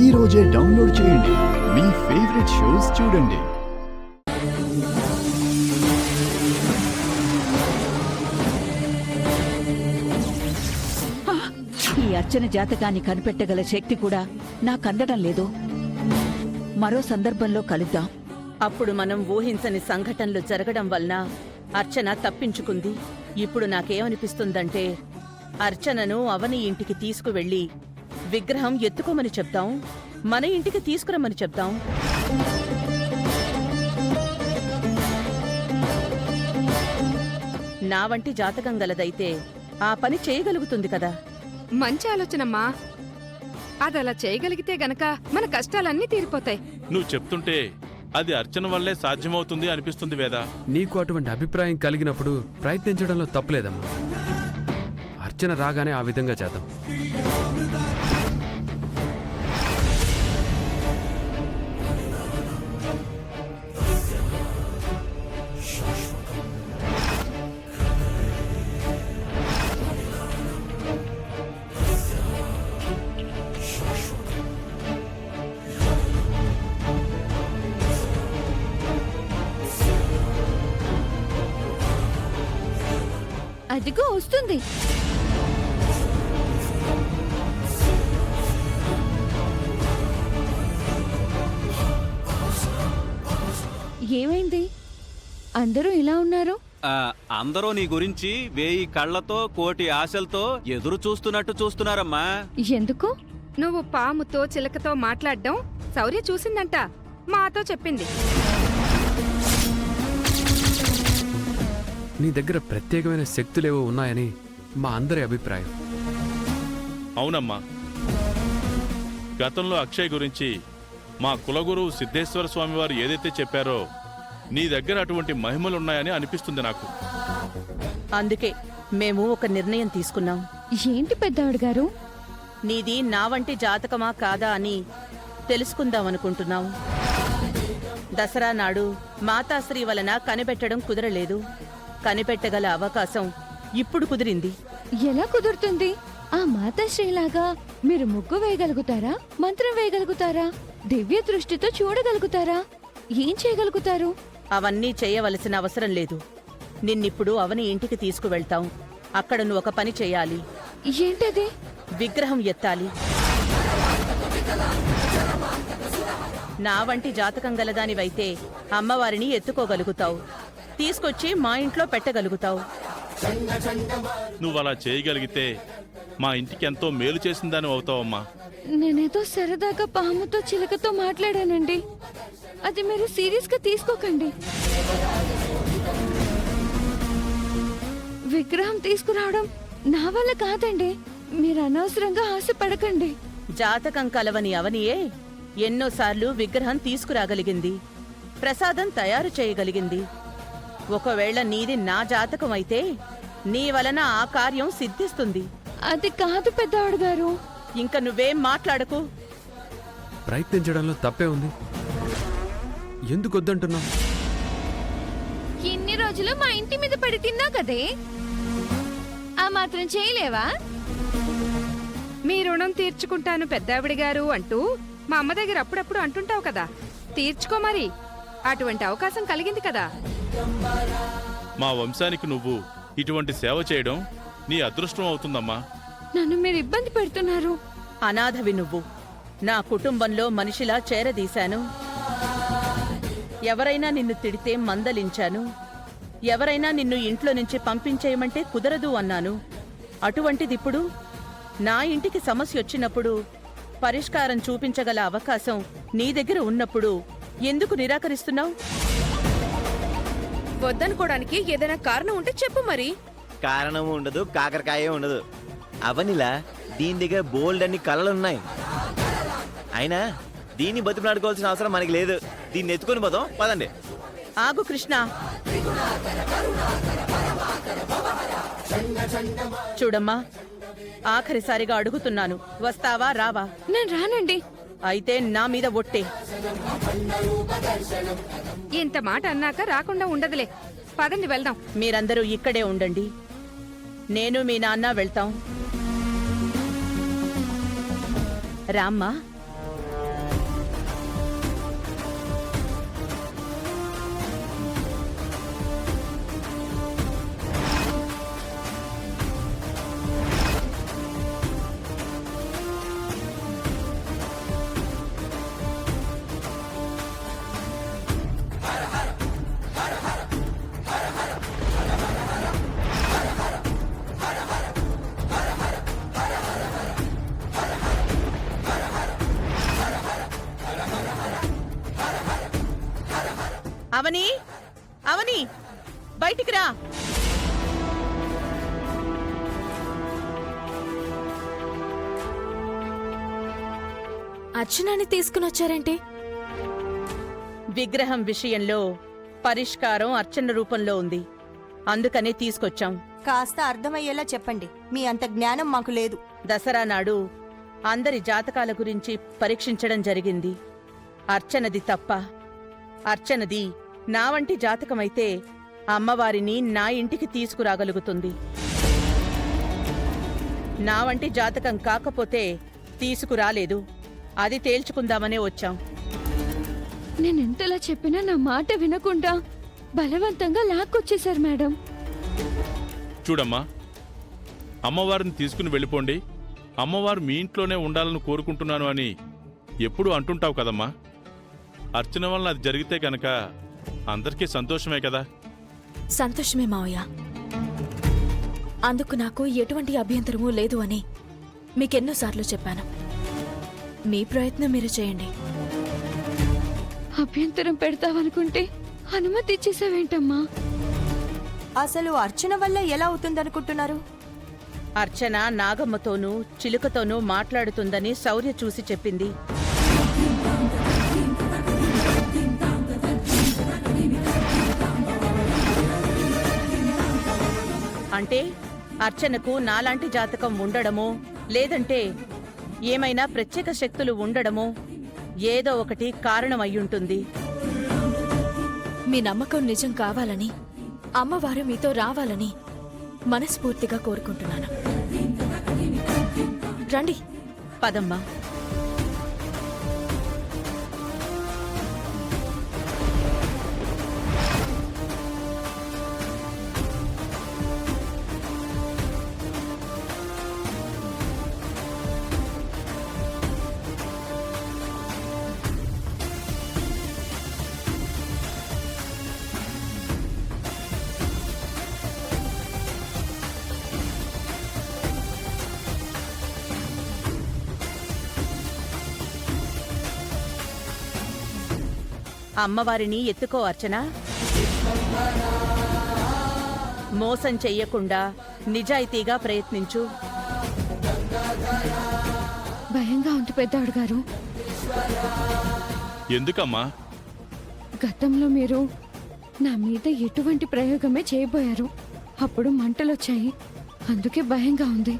ఈ రోజే డౌన్లోడ్ చేయండి. మీ ఫేవరెట్ షోస్ చూడండి. ఈ అర్చన జాతకాన్ని కనిపెట్టగల శక్తి కూడా నాకందడం లేదు. మరో సందర్భంలో కలుద్దాం. అప్పుడు మనం ఊహించని సంఘటనలు జరగడం వలన అర్చన తప్పించుకుంది. ఇప్పుడు నాకేమనిపిస్తుందంటే అర్చనను అవని ఇంటికి తీసుకువెళ్ళి విగ్రహం ఎత్తుకోమని చెప్తాం, మన ఇంటికి తీసుకురమ్మని చెప్తాం. నా వంటి జాతకం గలదైతే ఆ పని చేయగలుగుతుంది కదా. మంచి ఆలోచనమ్మా. అదలా చేయగలిగితే గనక మన కష్టాలన్నీ తీరిపోతాయి. నువ్వు చెప్తుంటే అది అర్చన వల్లే సాధ్యమవుతుంది అనిపిస్తుంది వేదా. నీకు అటువంటి అభిప్రాయం కలిగినప్పుడు ప్రయత్నించడంలో తప్పులేదమ్మా. అర్చన రాగానే ఆ విధంగా చేద్దాం. అదిగో వస్తుంది. ఏమైంది? అందరూ ఇలా ఉన్నారు. అందరూ నీ గురించి 1000 కళ్లతో 1,000 ఆశలతో ఎదురు చూస్తున్నట్టు చూస్తున్నారమ్మా. ఎందుకు? నువ్వు పాముతో చిలకతో మాట్లాడడం శౌర్య చూసిందంట, మాతో చెప్పింది. నీ దగ్గర ప్రత్యేకమైన శక్తులేవో ఉన్నాయని మా అందరి అభిప్రాయం. అవునమ్మా, గతంలో అక్షయ్ గురించి మా కులగురువు సిద్ధేశ్వర స్వామి వారు ఏదైతే చెప్పారో నీ దగ్గర అటువంటి మహిమలున్నాయని అనిపిస్తుంది నాకు. అందుకే మేము ఒక నిర్ణయం తీసుకున్నాం. ఏంటి పెద్దవాడు గారు? నీది నా వంటి జాతకమా కాదా అని తెలుసుకుందామనుకుంటున్నాం. దసరా నాడు మాతాశ్రీ వలన కనిపెట్టడం కుదరలేదు. కనిపెట్టగల అవకాశం ఇప్పుడు కుదిరింది. ఎలా కుదురుతుంది? ఆ మాతాశ్రీలాగా మీరు ముగ్గు వేయగలుగుతారా? మంత్రం వేయగలుగుతారా? దివ్య దృష్టితో చూడగలుగుతారా? ఏం చేయగలుగుతారు? అవన్నీ చేయవలసిన అవసరం లేదు. నిన్నిప్పుడు అవని ఇంటికి తీసుకువెళ్తాం. అక్కడ నువ్వు ఒక పని చేయాలి. ఏంటది? విగ్రహం ఎత్తాలి. నా వంటి జాతకం గలదానివైతే అమ్మవారిని ఎత్తుకోగలుగుతావు, తీసుకొచ్చి మా ఇంట్లో పెట్టగలుగుతావు. నువ్వలా చేయగలిగితే మా ఇంటికి ఎంతో మేలు చేసిందని అవుతావమ్మా. నేనేదో సరదాగా పాముతో చిలకతో మాట్లాడానండి. అది మీరు సీరియస్ గా తీసుకోకండి. విగ్రహం తీసుకురావడం నా వల్ల కాదండి. మీరు అనవసరంగా ఆశపడకండి. జాతకం కలవని అవనియే ఎన్నోసార్లు విగ్రహం తీసుకురాగలిగింది, ప్రసాదం తయారు చేయగలిగింది. ఒకవేళ నీది నా జాతకం అయితే నీ వలన ఆ కార్యం సిద్ధిస్తుంది. అది కాదు పెద్దవాడు గారు. ఇంక నువ్వేం మాట్లాడకు. ప్రయత్నించడంలో తప్పే ఉంది. ఎందుకు వద్దంటున్నావు? ఇన్ని రోజులు మా ఇంటి మీద పడి తిన్నా కదే, ఆ మాత్రం చేయలేవా? మీ రుణం తీర్చుకుంటాను పెద్దావిడి గారు అంటూ మా అమ్మ దగ్గర అప్పుడప్పుడు అంటుంటావు కదా, తీర్చుకో మరి. అటువంటి అవకాశం కలిగింది కదా. మా వంశానికి నువ్వు ఇటువంటి సేవ చేయడం నీ అదృష్టం అవుతుందమ్మా. నన్ను మీరు ఇబ్బంది పెడుతున్నారు. అనాథవి నువ్వు. నా కుటుంబంలో మనిషిలా చేరదీశాను. ఎవరైనా నిన్ను తిడితే మందలించాను. ఎవరైనా నిన్ను ఇంట్లో నుంచి పంపించేయమంటే కుదరదు అన్నాను. అటువంటిదిప్పుడు నా ఇంటికి సమస్య వచ్చినప్పుడు పరిష్కారం చూపించగల అవకాశం నీ దగ్గర ఉన్నప్పుడు ఎందుకు నిరాకరిస్తున్నావు? వద్దనుకోవడానికి ఏదైనా కారణం ఉంటే చెప్పు మరి. కారణం ఉండదు, కాకరకాయ ఉండదు. అవనిలా దీని దగ్గర బోల్డ్ అన్ని కళలున్నాయి. అయినా దీన్ని బతిమలాడుకోవాల్సిన అవసరం మనకి లేదు. దీన్ని ఎత్తుకొని పోదాం, పదండి. ఆగు కృష్ణ. చూడమ్మా, ఆఖరిసారిగా అడుగుతున్నాను, వస్తావా రావా? నేను రానండి. అయితే నా మీద ఒట్టే. ఇంత మాట అన్నాక రాకుండా ఉండదులే. పదండి వెళ్దాం. మీరందరూ ఇక్కడే ఉండండి. నేను మీ నాన్న వెళ్తాం. రామ్మా. అవని అవని బయటికి రా. అర్చనాని తీసుకుని వచ్చారేంటి? విగ్రహం విషయంలో పరిష్కారం అర్చన రూపంలో ఉంది, అందుకనే తీసుకొచ్చాం. కాస్త అర్థమయ్యేలా చెప్పండి. మీ అంత జ్ఞానం మాకు లేదు. దసరా నాడు అందరి జాతకాల గురించి పరీక్షించడం జరిగింది. అర్చనది తప్ప. అర్చనది నా వంటి జాతకమైతే అమ్మవారిని నా ఇంటికి తీసుకురాగలుగుతుంది. నా వంటి జాతకం కాకపోతే తీసుకురాలేదు. అది తేల్చుకుందామనే వచ్చాం. నేనెంతలా చెప్పినా నా మాట వినకుండా బలవంతంగా లాక్కొచ్చేశారు మేడం. చూడమ్మా, అమ్మవారిని తీసుకుని వెళ్ళిపోండి, అమ్మవారు మీ ఇంట్లోనే ఉండాలని కోరుకుంటున్నాను అని ఎప్పుడూ అంటుంటావు కదమ్మా. అర్చన వలన అది జరిగితే కనుక అందరికీ సంతోషమే కదా. సంతోషమే మావయ్య. అందుకు నాకు ఎటువంటి అభ్యంతరమూ లేదు అని మీకెన్నోసార్లు చెప్పాను. మీ ప్రయత్నం మీరు చేయండి. అభ్యంతరం పెడతావనుకుంటే అనుమతి ఇచ్చేసావేంటమ్మా? అసలు అర్చన వల్ల ఎలా అవుతుందనుకుంటున్నారు? అర్చన నాగమ్మతోనూ చిలుకతోనూ మాట్లాడుతుందని శౌర్య చూసి చెప్పింది. అంటే అర్చనకు నాలాంటి జాతకం ఉండడమో లేదంటే ఏమైనా ప్రత్యేక శక్తులు ఉండడమో ఏదో ఒకటి కారణమయ్యుంటుంది. మీ నమ్మకం నిజం కావాలని, అమ్మవారు మీతో రావాలని మనస్ఫూర్తిగా కోరుకుంటున్నాను. రండి. పదమ్మా. అమ్మవారిని ఎత్తుకో అర్చన. మోసం చెయ్యకుండా నిజాయితీగా ప్రయత్నించు. భయంగా ఉంది పెద్దాడు గారు. ఎందుకమ్మా? గతంలో మీరు నా మీద ఎటువంటి ప్రయోగమే చేయబోయారు. అప్పుడు మంటలొచ్చాయి, అందుకే భయంగా ఉంది.